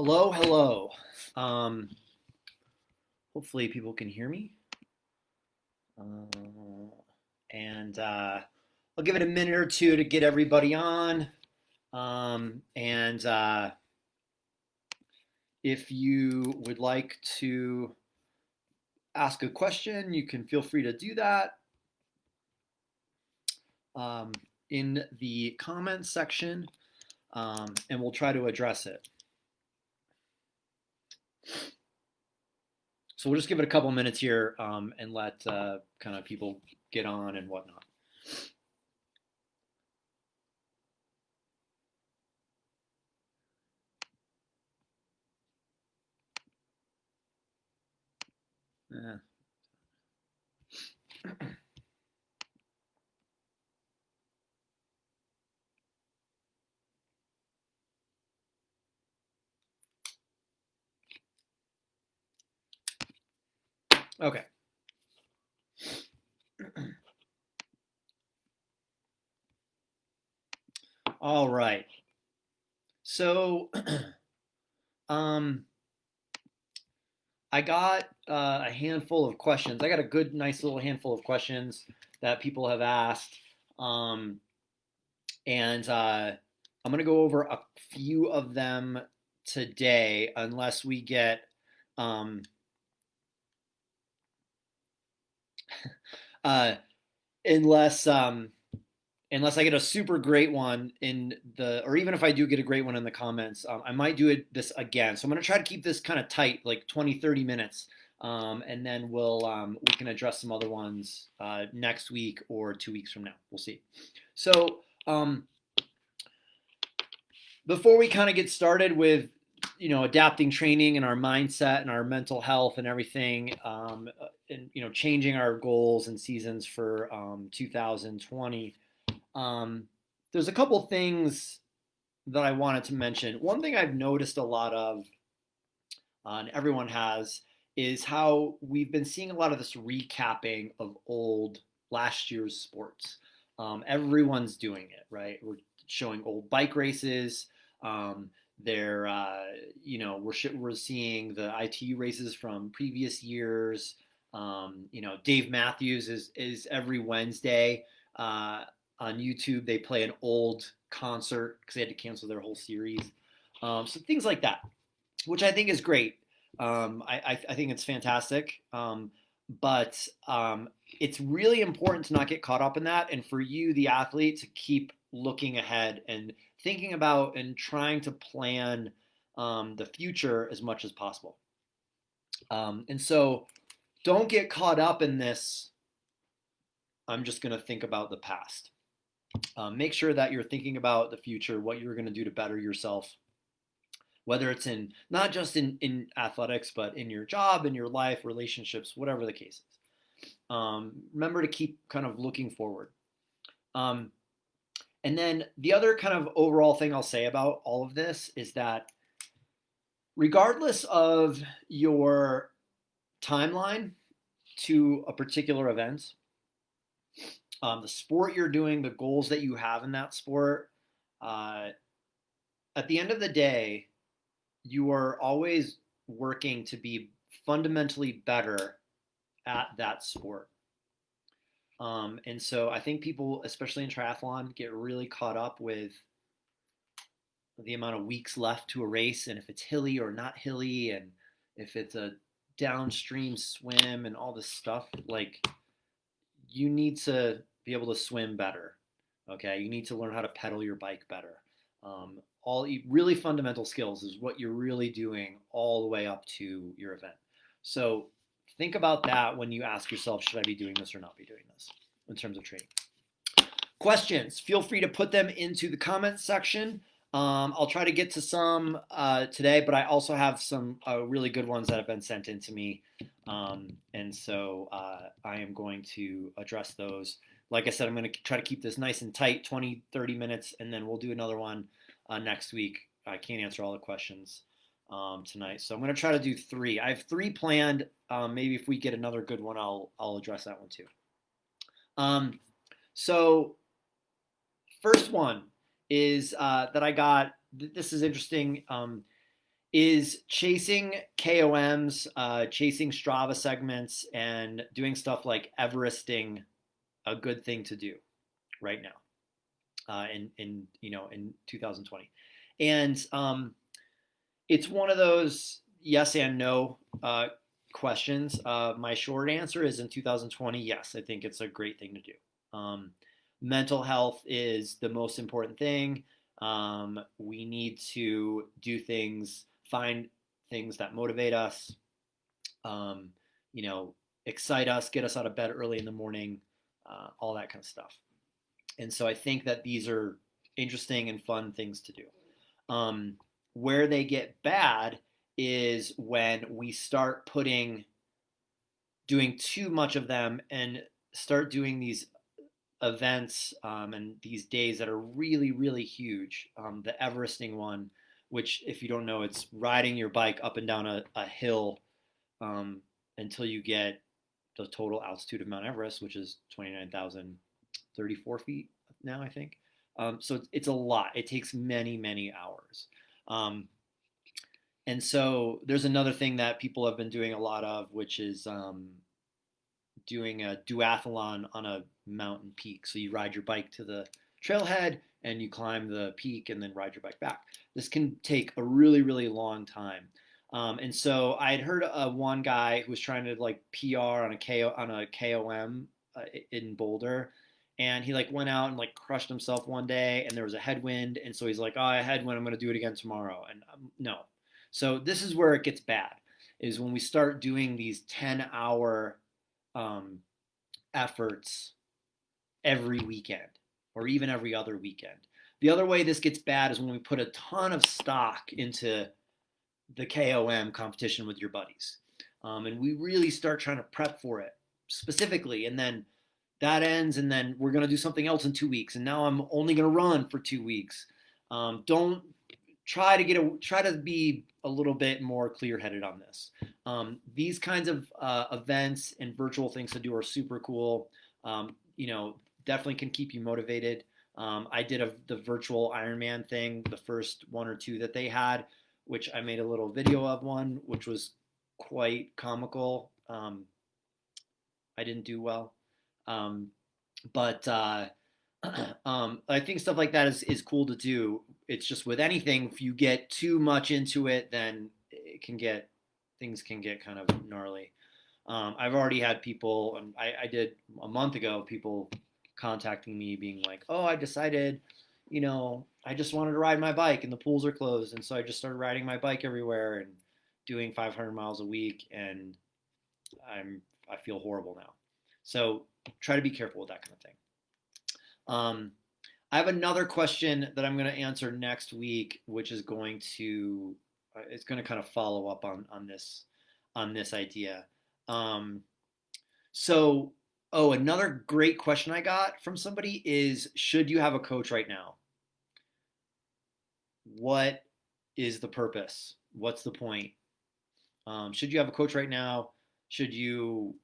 Hello, hello. Um, Hopefully people can hear me. And I'll give it a minute or two to get everybody on. And If you would like to ask a question, you can feel free to do that um, in the comments section, and we'll try to address it. So we'll just give it a couple minutes here and let kind of people get on and whatnot. Yeah. Okay. All right. So, um, I got a handful of questions. I got a good, nice little handful of questions that people have asked, um, and I'm gonna go over a few of them today, unless we get um, uh, unless unless I get a super great one in the, or even if I do get a great one in the comments, I might do this again. So I'm going to try to keep this kind of tight, like 20, 30 minutes. And then we can address some other ones next week or 2 weeks from now. We'll see. So before we kind of get started with, adapting training and our mindset and our mental health and everything, and, changing our goals and seasons for 2020, um, there's a couple things that I wanted to mention. One thing I've noticed a lot of, and everyone has, is how we've been seeing a lot of this recapping of old last year's sports. Everyone's doing it, right? We're showing old bike races. They're, we're seeing the ITU races from previous years. Dave Matthews is every Wednesday on YouTube. They play an old concert because they had to cancel their whole series. So things like that, which I think is great. I think it's fantastic. But It's really important to not get caught up in that, and for you, the athlete, to keep looking ahead and thinking about and trying to plan the future as much as possible. And so don't get caught up in this. I'm just going to think about the past. Make sure that you're thinking about the future, what you're going to do to better yourself, whether it's in not just in athletics, but in your job, in your life, relationships, whatever the case is. Remember to keep kind of looking forward. Um, and then the other kind of overall thing I'll say about all of this is that regardless of your timeline to a particular event, the sport you're doing, the goals that you have in that sport, uh, at the end of the day, you are always working to be fundamentally better at that sport. And so I think people, especially in triathlon, get really caught up with the amount of weeks left to a race and if it's hilly or not hilly and if it's a downstream swim and all this stuff. Like, you need to be able to swim better. Okay, you need to learn how to pedal your bike better. All really fundamental skills is what you're really doing all the way up to your event. So think about that when you ask yourself, should I be doing this or not be doing this in terms of training? Questions, feel free to put them into the comments section. I'll try to get to some today, but I also have some really good ones that have been sent in to me. And so I am going to address those. Like I said, I'm going to try to keep this nice and tight, 20, 30 minutes, and then we'll do another one next week. I can't answer all the questions tonight, so I'm going to try to do 3. I have 3 planned. Maybe if we get another good one, I'll address that one too. So first one is that I got. This is interesting. Is chasing KOMs, chasing Strava segments, and doing stuff like Everesting a good thing to do right now in 2020? And it's one of those yes and no questions. My short answer is in 2020, yes, I think it's a great thing to do. Mental health is the most important thing. We need to do things, find things that motivate us, um, excite us, get us out of bed early in the morning, all that kind of stuff. And so I think that these are interesting and fun things to do. Um, where they get bad is when we start doing too much of them and start doing these events and these days that are really, really huge. The Everesting one, which, if you don't know, it's riding your bike up and down a hill um, until you get the total altitude of Mount Everest, which is 29,034 feet now, I think. So it's a lot. It takes many, many hours. Um, and so there's another thing that people have been doing a lot of, which is doing a duathlon on a mountain peak. So you ride your bike to the trailhead and you climb the peak and then ride your bike back. This can take a really, really long time. And so I had heard one guy who was trying to like PR on a KOM in Boulder, and he like went out and like crushed himself one day, and there was a headwind, and so he's like, "Oh, a headwind. I'm going to do it again tomorrow." And no. So this is where it gets bad, is when we start doing these 10-hour um, efforts every weekend or even every other weekend. The other way this gets bad is when we put a ton of stock into the KOM competition with your buddies. And we really start trying to prep for it specifically. And then that ends, and then we're going to do something else in 2 weeks. And now I'm only going to run for 2 weeks. Don't try to be a little bit more clear-headed on this. These kinds of events and virtual things to do are super cool. Definitely can keep you motivated. I did the virtual Ironman thing, the first one or two that they had, which I made a little video of one, which was quite comical. I didn't do well, but I think stuff like that is cool to do. It's just with anything, if you get too much into it, then things can get kind of gnarly. I've already had people, and I did a month ago, people contacting me being like, "Oh, I decided, I just wanted to ride my bike and the pools are closed, and so I just started riding my bike everywhere and doing 500 miles a week, and I feel horrible now." So try to be careful with that kind of thing. Um, I have another question that I'm going to answer next week, which is going to it's going to kind of follow up on this idea. Um, so, another great question I got from somebody is: should you have a coach right now? What is the purpose? What's the point? Should you have a coach right now? Should you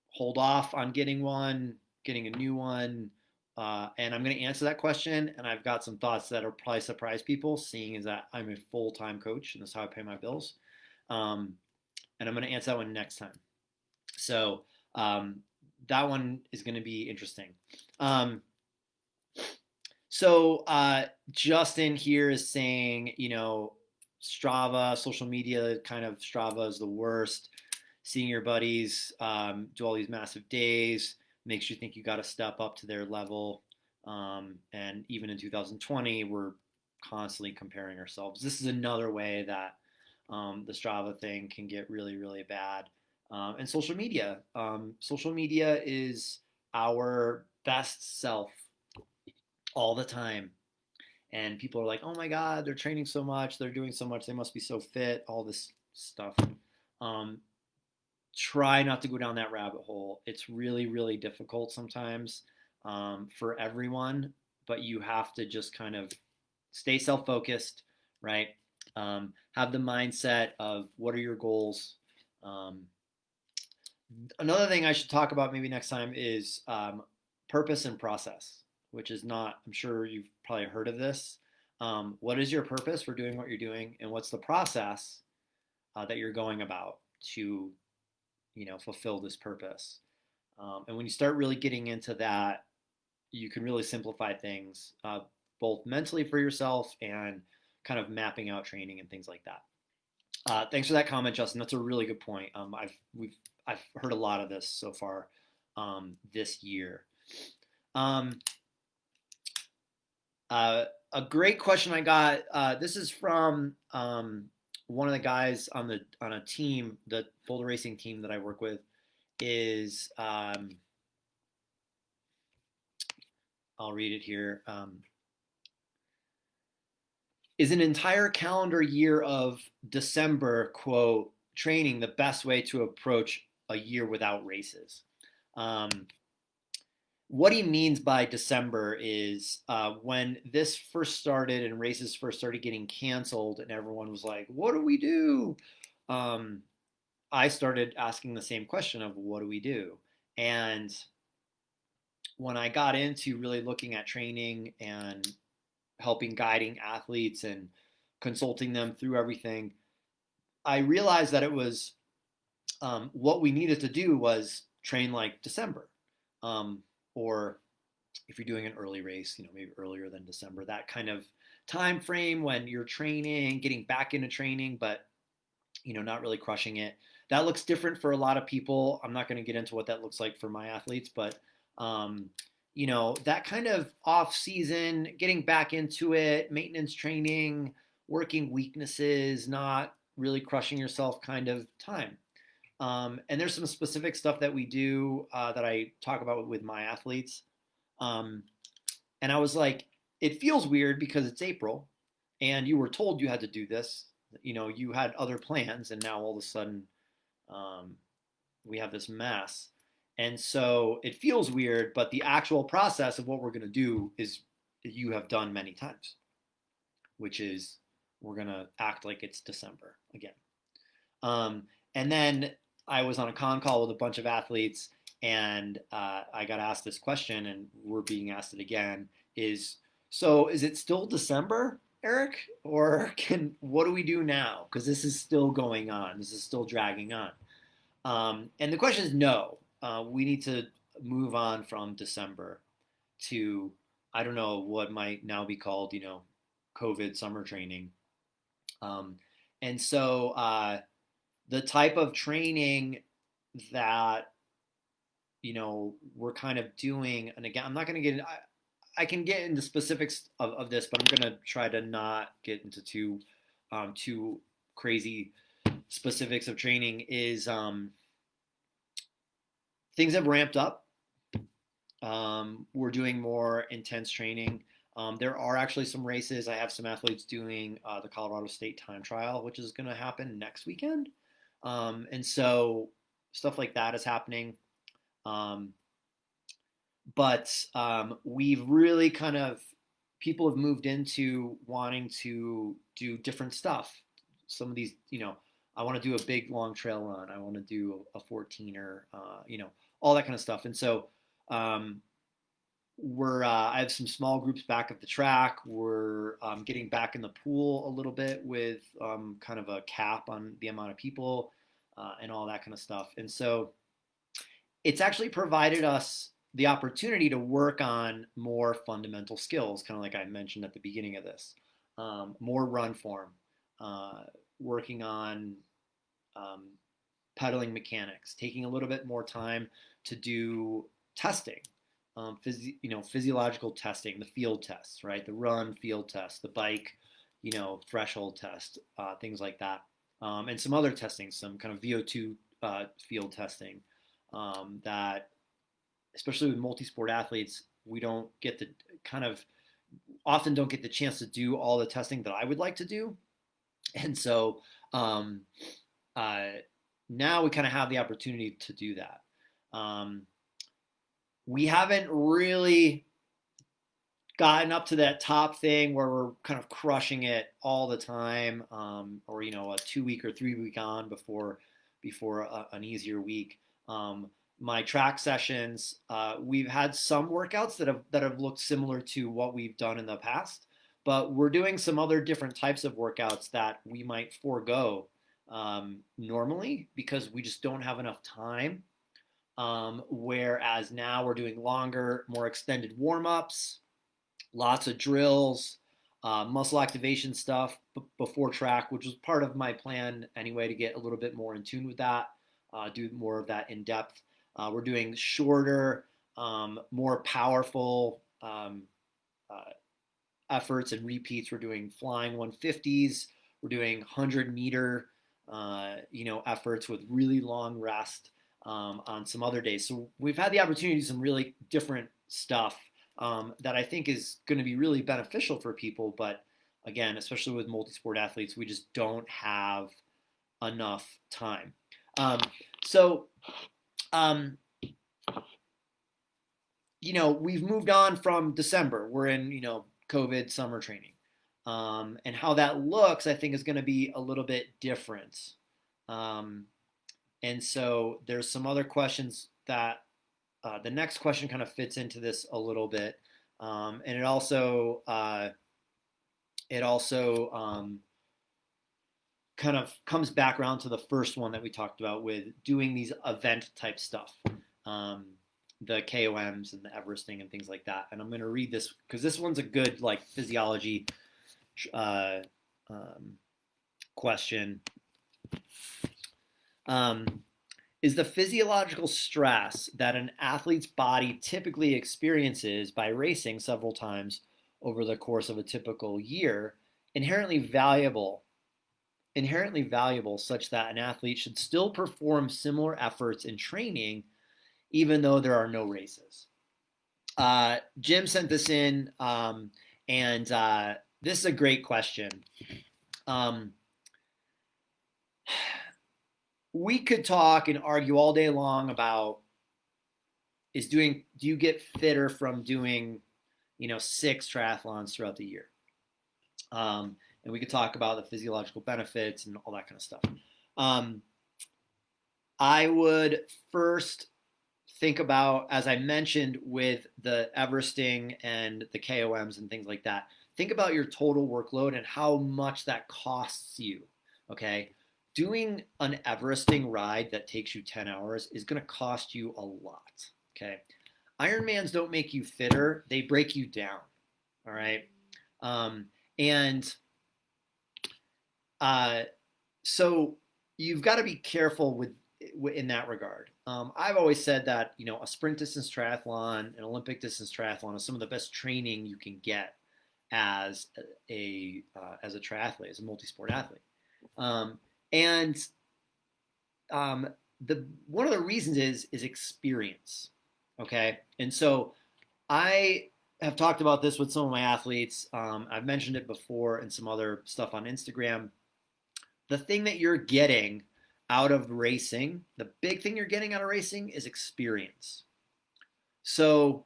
hold off on getting a new one? And I'm going to answer that question, and I've got some thoughts that will probably surprise people, seeing as that I'm a full-time coach, and that's how I pay my bills. And I'm going to answer that one next time. So that one is going to be interesting. Justin here is saying, Strava, social media, kind of Strava is the worst. Seeing your buddies do all these massive days makes you think you got to step up to their level. And even in 2020, we're constantly comparing ourselves. This is another way that the Strava thing can get really, really bad. And social media. Social media is our best self all the time. And people are like, "Oh my God, they're training so much, they're doing so much, they must be so fit," all this stuff. Um, Try not to go down that rabbit hole. It's really, really difficult sometimes for everyone, but you have to just kind of stay self focused, right? Have the mindset of what are your goals. Another thing I should talk about maybe next time is purpose and process, which is not, I'm sure you've probably heard of this. What is your purpose for doing what you're doing, and what's the process that you're going about to, fulfill this purpose? And when you start really getting into that, you can really simplify things, both mentally for yourself and kind of mapping out training and things like that. Thanks for that comment, Justin. That's a really good point. I've heard a lot of this so far this year. Um, a great question I got. This is from one of the guys on a team, the Boulder Racing team that I work with. Is I'll read it here. Is an entire calendar year of December, quote, training the best way to approach a year without races? What he means by December is when this first started and races first started getting canceled and everyone was like, what do we do? I started asking the same question of what do we do? And when I got into really looking at training and helping guiding athletes and consulting them through everything, I realized that it was what we needed to do was train like December, or if you're doing an early race, maybe earlier than December, that kind of time frame when you're training, getting back into training, but not really crushing it. That looks different for a lot of people. I'm not going to get into what that looks like for my athletes, but that kind of off season, getting back into it, maintenance training, working weaknesses, not really crushing yourself kind of time. And there's some specific stuff that we do that I talk about with my athletes. And I was like, it feels weird because it's April and you were told you had to do this. You had other plans, and now all of a sudden we have this mess. And so it feels weird, but the actual process of what we're going to do is you have done many times, which is we're going to act like it's December again. And then I was on a con call with a bunch of athletes, and I got asked this question, and we're being asked it again: is it still December, Eric, or what do we do now? Because this is still going on. This is still dragging on. And the question is no. We need to move on from December to, I don't know, what might now be called, COVID summer training. And so the type of training that, we're kind of doing, and again, I'm not going to get, I can get into specifics of this, but I'm going to try to not get into too crazy specifics of training, is things have ramped up. We're doing more intense training. There are actually some races. I have some athletes doing the Colorado State time trial, which is going to happen next weekend. And so stuff like that is happening. But we've really kind of, people have moved into wanting to do different stuff. Some of these, I want to do a big long trail run. I want to do a 14er, all that kind of stuff. And so I have some small groups back at the track. We're getting back in the pool a little bit with kind of a cap on the amount of people and all that kind of stuff. And so it's actually provided us the opportunity to work on more fundamental skills, kind of like I mentioned at the beginning of this. More run form, working on pedaling mechanics, taking a little bit more time to do testing, physiological testing, the field tests, right? The run field test, the bike, threshold test, things like that. And some other testing, some kind of VO2 field testing that, especially with multi-sport athletes, we don't get the often don't get the chance to do all the testing that I would like to do. And so now we kind of have the opportunity to do that. We haven't really gotten up to that top thing where we're kind of crushing it all the time, or a 2 week or 3 week on before an easier week. My track sessions, we've had some workouts that have looked similar to what we've done in the past, but we're doing some other different types of workouts that we might forego normally because we just don't have enough time. Whereas now we're doing longer, more extended warm ups, lots of drills, muscle activation stuff before track, which was part of my plan anyway to get a little bit more in tune with that, do more of that in depth. We're doing shorter, more powerful efforts and repeats. We're doing flying 150s. We're doing 100-meter, efforts with really long rest on some other days. So we've had the opportunity to do some really different stuff that I think is going to be really beneficial for people. But again, especially with multi-sport athletes, we just don't have enough time. So, we've moved on from December. We're in, COVID summer training. And how that looks, I think, is going to be a little bit different. And so there's some other questions that the next question kind of fits into this a little bit. And it also kind of comes back around to the first one that we talked about with doing these event type stuff. The KOMs and the Everesting and things like that. And I'm going to read this because this one's a good physiology question. Is the physiological stress that an athlete's body typically experiences by racing several times over the course of a typical year inherently valuable such that an athlete should still perform similar efforts in training even though there are no races? Jim sent this in, and this is a great question. We could talk and argue all day long about do you get fitter from doing 6 triathlons throughout the year? And we could talk about the physiological benefits and all that kind of stuff. I would first think about, as I mentioned with the Everesting and the KOMs and things like that, think about your total workload and how much that costs you, okay? Doing an Everesting ride that takes you 10 hours is going to cost you a lot, okay? Ironmans don't make you fitter, they break you down, all right? So you've got to be careful in that regard. I've always said that a sprint distance triathlon, an Olympic distance triathlon, is some of the best training you can get as a triathlete, as a multi-sport athlete. And one of the reasons is experience. Okay, and so I have talked about this with some of my athletes. I've mentioned it before in some other stuff on Instagram. The thing that you're getting out of racing, the big thing you're getting out of racing is experience. So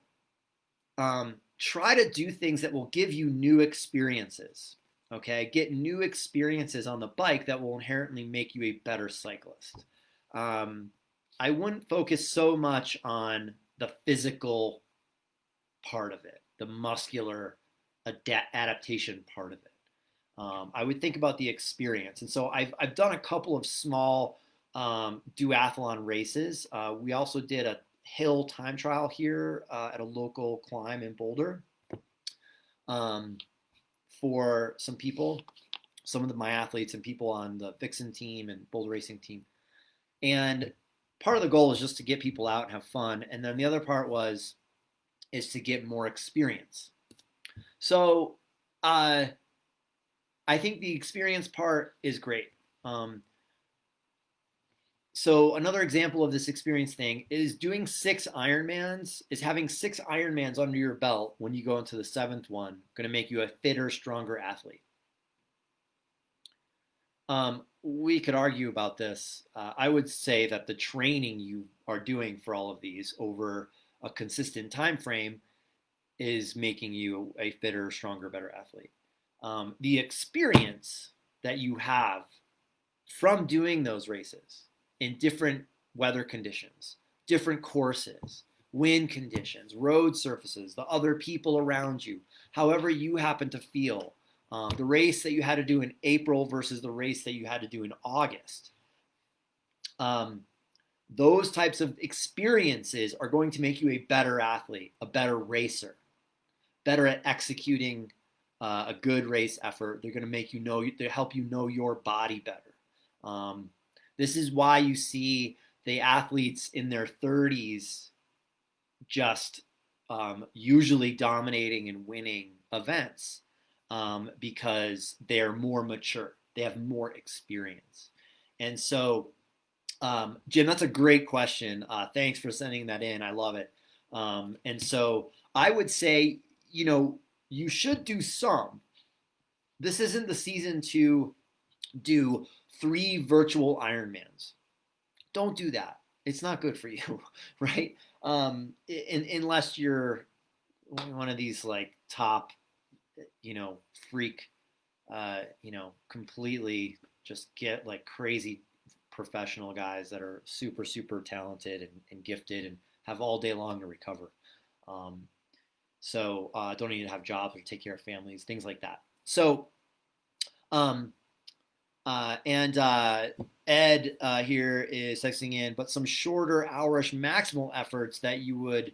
try to do things that will give you new experiences. Okay, get new experiences on the bike that will inherently make you a better cyclist. I wouldn't focus so much on the physical part of it, the muscular adaptation part of it. I would think about the experience. And so I've done a couple of small duathlon races. We also did a hill time trial here at a local climb in Boulder for some people, some of my athletes and people on the Vixen team and Boulder Racing team. And part of the goal is just to get people out and have fun. And then the other part is to get more experience. So I think the experience part is great. So another example of this experience thing is doing 6 Ironmans, is having 6 Ironmans under your belt when you go into the 7th one, going to make you a fitter, stronger athlete. We could argue about this. I would say that the training you are doing for all of these over a consistent time frame is making you a fitter, stronger, better athlete. The experience that you have from doing those races in different weather conditions, different courses, wind conditions, road surfaces, the other people around you, however you happen to feel, the race that you had to do in April versus the race that you had to do in August. Those types of experiences are going to make you a better athlete, a better racer, better at executing a good race effort. They're going to make you know, they help you know your body better. This is why you see the athletes in their 30s just usually dominating and winning events because they're more mature. They have more experience. And so, Jim, that's a great question. Thanks for sending that in. I love it. And so I would say, you should do some. This isn't the season to do 3 virtual Ironmans. Don't do that. It's not good for you, right? Unless you're one of these like top, freak, completely just get like crazy professional guys that are super, super talented and gifted and have all day long to recover. So don't need to have jobs or take care of families, things like that. So, Ed here is texting in, but some shorter hourish maximal efforts that you would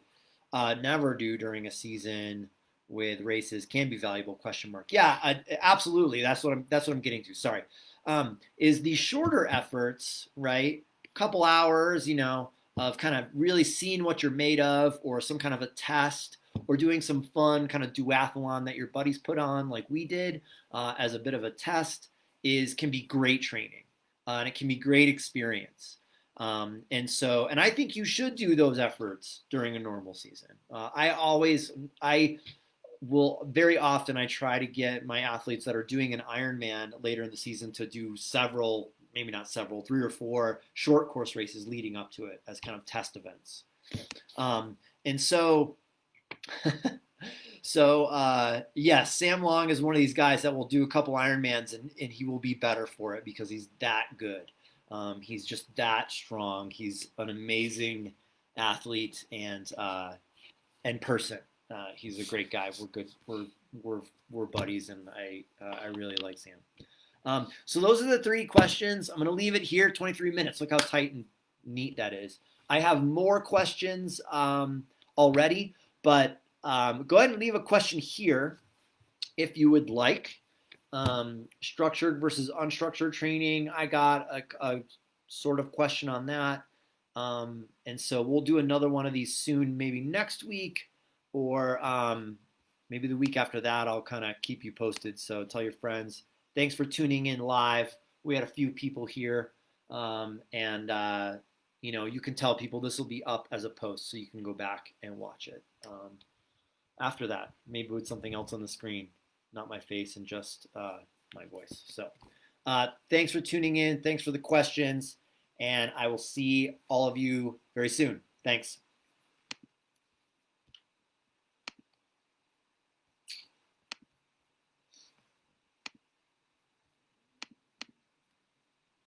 never do during a season with races can be valuable, question mark. Yeah, absolutely. That's what I'm getting to. Sorry. Is the shorter efforts, right? Couple hours, of kind of really seeing what you're made of, or some kind of a test, or doing some fun kind of duathlon that your buddies put on, like we did, as a bit of a test, can be great training, and it can be great experience. And I think you should do those efforts during a normal season. I will very often, I try to get my athletes that are doing an Ironman later in the season to do several, maybe not several, 3 or 4 short course races leading up to it as kind of test events. Yes, Sam Long is one of these guys that will do a couple Ironmans and he will be better for it because he's that good. He's just that strong. He's an amazing athlete and person. He's a great guy. We're good. We're buddies, and I really like Sam. So those are the 3 questions. I'm gonna leave it here. 23 minutes. Look how tight and neat that is. I have more questions already, but go ahead and leave a question here if you would like. Structured versus unstructured training. I got a sort of question on that. And so we'll do another one of these soon, maybe next week, or maybe the week after that. I'll kind of keep you posted. So tell your friends. Thanks for tuning in live. We had a few people here. You can tell people this will be up as a post, so you can go back and watch it. After that, maybe with something else on the screen, not my face and just my voice. So thanks for tuning in. Thanks for the questions. And I will see all of you very soon. Thanks.